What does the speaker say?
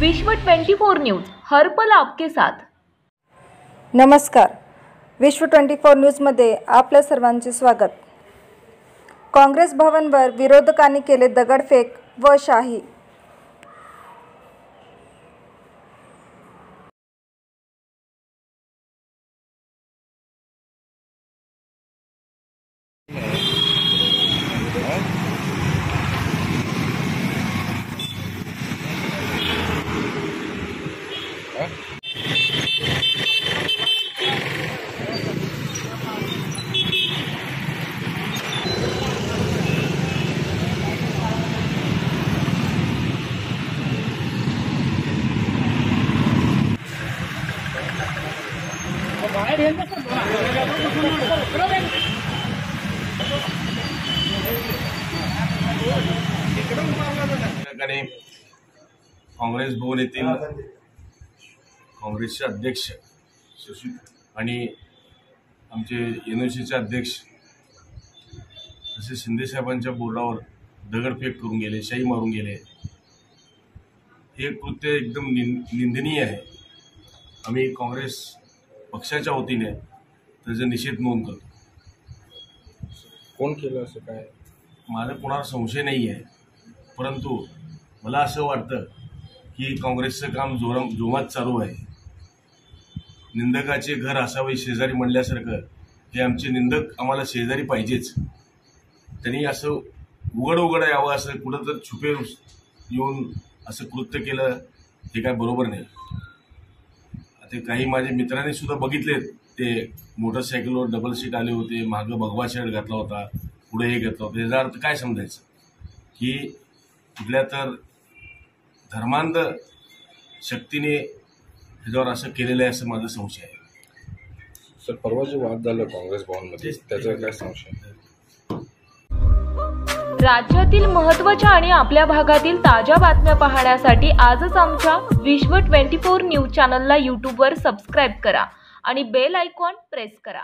विश्व 24 न्यूज हर पल आपके साथ। नमस्कार, विश्व 24 न्यूजमध्ये आपल्या सर्वांचे स्वागत। काँग्रेस भवनवर विरोधकांनी केले दगडफेक व शाही। काँग्रेस भवन येथील काँग्रेसचे अध्यक्ष आणि आमचे एनओसीचे अध्यक्ष तसे शिंदे साहेबांच्या बोर्डावर दगडफेक करून गेले, शाई मारून गेले। हे कृत्य एकदम निंदनीय आहे। आम्ही काँग्रेस पक्षाच्या वतीने त्याचा निषेध नोंद करतो। कोण केलं असं काय माझा कोणावर संशय नाही आहे, परंतु मला असं वाटतं की काँग्रेसचं काम जोमात चालू आहे। निंदकाचे घर असावे शेजारी म्हणल्यासारखं हे आमचे निंदक आम्हाला शेजारी पाहिजेच। त्यांनी असं उघड यावं, असं कुठं तर छुपे येऊन असं कृत्य केलं हे काय बरोबर नाही। आता काही माझ्या मित्रांनी सुद्धा बघितले, ते मोटरसायकलवर डबल सीट आले होते, मागं भगवा शर्ट घातला होता, पुढे हे घेतला होता। याचा अर्थ काय समजायचं की कुठल्या तर धर्मांध शक्तीने ह्याच्यावर असं केलेलं आहे असं माझा संशय आहे। सर, परवा जो वाद झाला काँग्रेस भवनमध्ये त्याचा काय संशय? राज्यातील महत्त्वाच्या आणि आपल्या भागातील ताज्या बातम्या पाहण्यासाठी आजच आमच्या विश्व 24 न्यूज चॅनलला यूट्यूबवर सबस्क्राईब करा आणि बेल आयकॉन प्रेस करा।